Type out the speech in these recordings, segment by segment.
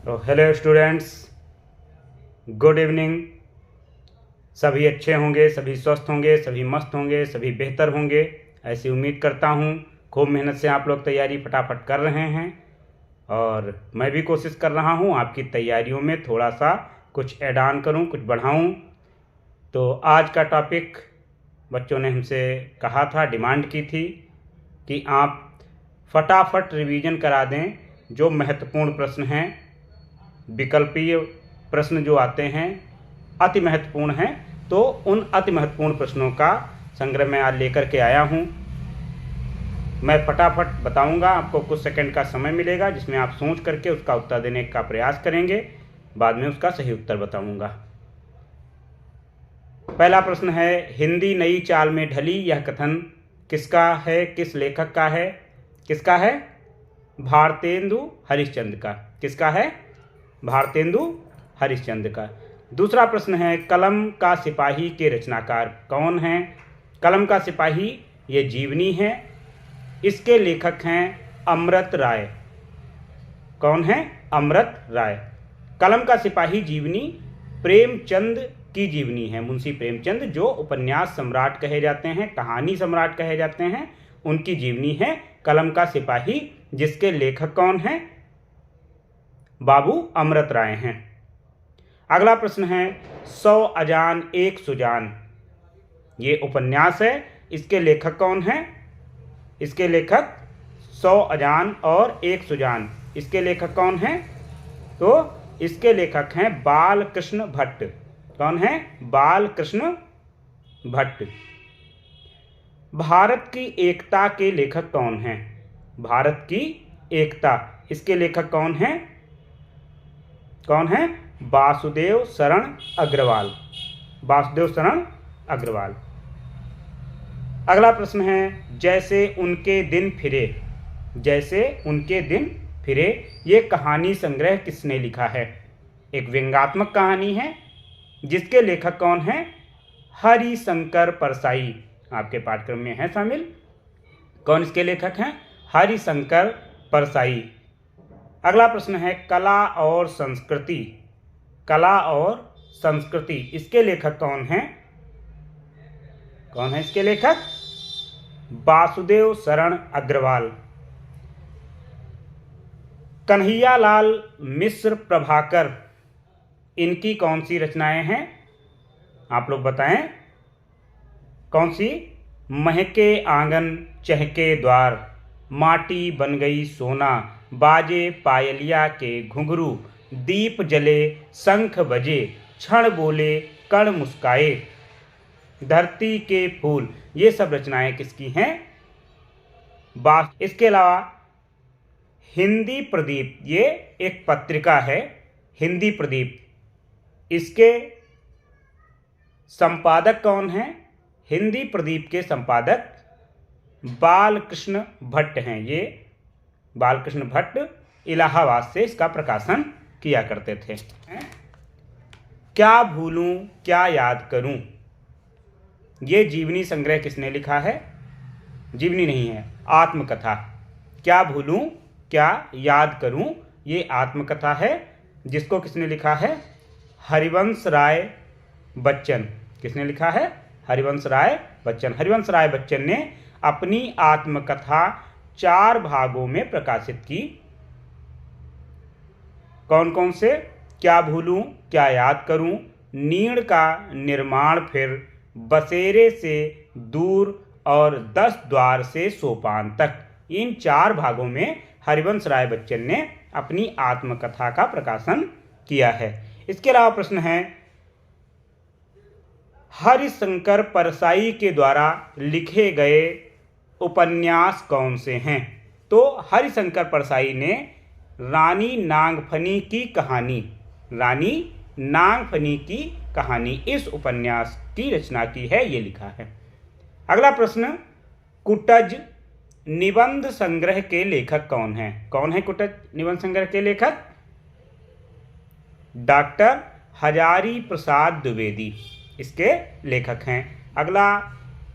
तो hello students, good evening. सभी अच्छे होंगे, सभी स्वस्थ होंगे, सभी मस्त होंगे, सभी बेहतर होंगे, ऐसी उम्मीद करता हूँ। खूब मेहनत से आप लोग तैयारी फटाफट कर रहे हैं और मैं भी कोशिश कर रहा हूँ आपकी तैयारियों में थोड़ा सा कुछ ऐड ऑन करूँ, कुछ बढ़ाऊँ। तो आज का टॉपिक बच्चों ने हमसे कहा था, डिमांड की थी कि आप फटाफट रिवीजन करा दें जो महत्वपूर्ण प्रश्न हैं, विकल्पीय प्रश्न जो आते हैं अति महत्वपूर्ण हैं। तो उन अति महत्वपूर्ण प्रश्नों का संग्रह मैं आज लेकर के आया हूं। मैं फटाफट बताऊंगा, आपको कुछ सेकंड का समय मिलेगा जिसमें आप सोच करके उसका उत्तर देने का प्रयास करेंगे, बाद में उसका सही उत्तर बताऊंगा। पहला प्रश्न है, हिंदी नई चाल में ढली यह कथन किसका है, किस लेखक का है? किसका है? भारतेंदु हरिश्चंद्र का। किसका है? भारतेंदु हरिश्चंद्र का। दूसरा प्रश्न है, कलम का सिपाही के रचनाकार कौन हैं? कलम का सिपाही ये जीवनी है, इसके लेखक हैं अमृत राय। कौन है? अमृत राय। कलम का सिपाही जीवनी प्रेमचंद की जीवनी है। मुंशी प्रेमचंद जो उपन्यास सम्राट कहे जाते हैं, कहानी सम्राट कहे जाते हैं, उनकी जीवनी है कलम का सिपाही, जिसके लेखक कौन हैं? बाबू अमृत राय हैं। अगला प्रश्न है, 100 अजान एक सुजान ये उपन्यास है, इसके लेखक कौन हैं? इसके लेखक 100 अजान और एक सुजान, इसके लेखक कौन हैं? तो इसके लेखक हैं बालकृष्ण भट्ट। कौन है? बालकृष्ण भट्ट। भारत की एकता के लेखक कौन हैं? भारत की एकता, इसके लेखक कौन हैं? कौन है? वासुदेव शरण अग्रवाल। वासुदेव शरण अग्रवाल। अगला प्रश्न है, जैसे उनके दिन फिरे। जैसे उनके दिन फिरे ये कहानी संग्रह किसने लिखा है? एक व्यंग्यात्मक कहानी है, जिसके लेखक कौन हैं? हरिशंकर परसाई। आपके पाठ्यक्रम में है शामिल। कौन इसके लेखक हैं? हरिशंकर परसाई। अगला प्रश्न है, कला और संस्कृति। कला और संस्कृति, इसके लेखक कौन हैं? कौन है इसके लेखक? वासुदेव शरण अग्रवाल। कन्हैयालाल मिश्र प्रभाकर, इनकी कौन सी रचनाएं हैं? आप लोग बताएं कौन सी? महके आंगन चहके द्वार, माटी बन गई सोना, बाजे पायलिया के घुंघरू, दीप जले शंख बजे, क्षण बोले कण मुस्काए, धरती के फूल, ये सब रचनाएं किसकी हैं? इसके अलावा हिंदी प्रदीप, ये एक पत्रिका है, हिंदी प्रदीप, इसके संपादक कौन हैं? हिंदी प्रदीप के संपादक बालकृष्ण भट्ट हैं। ये बालकृष्ण भट्ट इलाहाबाद से इसका प्रकाशन किया करते थे। क्या भूलूं क्या याद करूं, ये जीवनी संग्रह किसने लिखा है? जीवनी नहीं है, आत्मकथा। क्या भूलूं क्या याद करूं ये आत्मकथा है, जिसको किसने लिखा है? हरिवंश राय बच्चन। किसने लिखा है? हरिवंश राय बच्चन। हरिवंश राय बच्चन ने अपनी आत्मकथा 4 भागों में प्रकाशित की। कौन कौन से? क्या भूलूं क्या याद करूं, नीड़ का निर्माण फिर, बसेरे से दूर और 10 द्वार से सोपान तक, इन 4 भागों में हरिवंश राय बच्चन ने अपनी आत्मकथा का प्रकाशन किया है। इसके अलावा प्रश्न है, हरिशंकर परसाई के द्वारा लिखे गए उपन्यास कौन से हैं? तो हरिशंकर परसाई ने रानी नागफनी की कहानी, रानी नागफनी की कहानी, इस उपन्यास की रचना की है, ये लिखा है। अगला प्रश्न, कुटज निबंध संग्रह के लेखक कौन हैं? कौन है कुटज निबंध संग्रह के लेखक? डॉक्टर हजारी प्रसाद द्विवेदी इसके लेखक हैं। अगला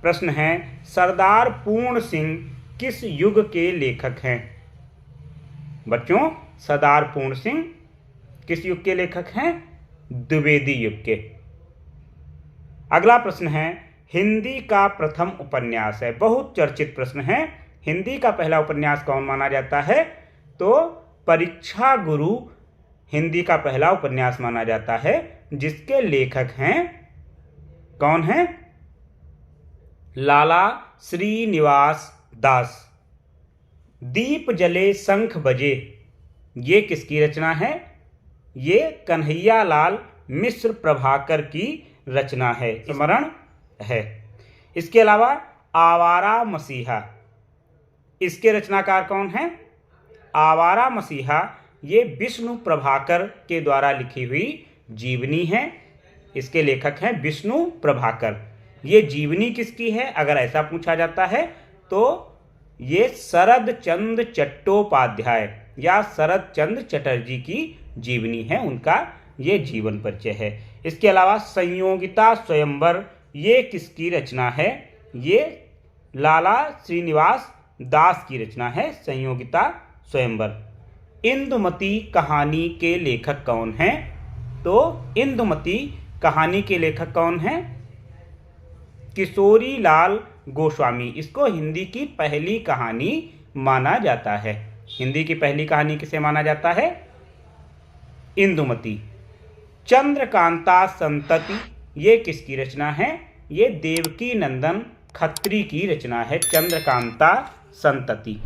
प्रश्न है, सरदार पूर्ण सिंह किस युग के लेखक हैं? बच्चों, सरदार पूर्ण सिंह किस युग के लेखक हैं? द्विवेदी युग के। अगला प्रश्न है, हिंदी का प्रथम उपन्यास है, बहुत चर्चित प्रश्न है। हिंदी का पहला उपन्यास कौन माना जाता है? तो परीक्षा गुरु हिंदी का पहला उपन्यास माना जाता है, जिसके लेखक हैं, कौन हैं? लाला श्रीनिवास दास। दीप जले शंख बजे, ये किसकी रचना है? ये कन्हैयालाल मिश्र प्रभाकर की रचना है, स्मरण है। इसके अलावा आवारा मसीहा, इसके रचनाकार कौन हैं? आवारा मसीहा ये विष्णु प्रभाकर के द्वारा लिखी हुई जीवनी है। इसके लेखक हैं विष्णु प्रभाकर। ये जीवनी किसकी है अगर ऐसा पूछा जाता है तो ये शरद चंद्र चट्टोपाध्याय या शरद चंद्र चटर्जी की जीवनी है, उनका ये जीवन परिचय है। इसके अलावा संयोगिता स्वयंवर ये किसकी रचना है? ये लाला श्रीनिवास दास की रचना है, संयोगिता स्वयंवर। इंदुमती कहानी के लेखक कौन हैं? तो इंदुमती कहानी के लेखक कौन हैं? किशोरी लाल गोस्वामी। इसको हिंदी की पहली कहानी माना जाता है। हिंदी की पहली कहानी किसे माना जाता है? इंदुमती। चंद्रकांता संतति ये किसकी रचना है? ये देवकी नंदन खत्री की रचना है, चंद्रकांता संतति।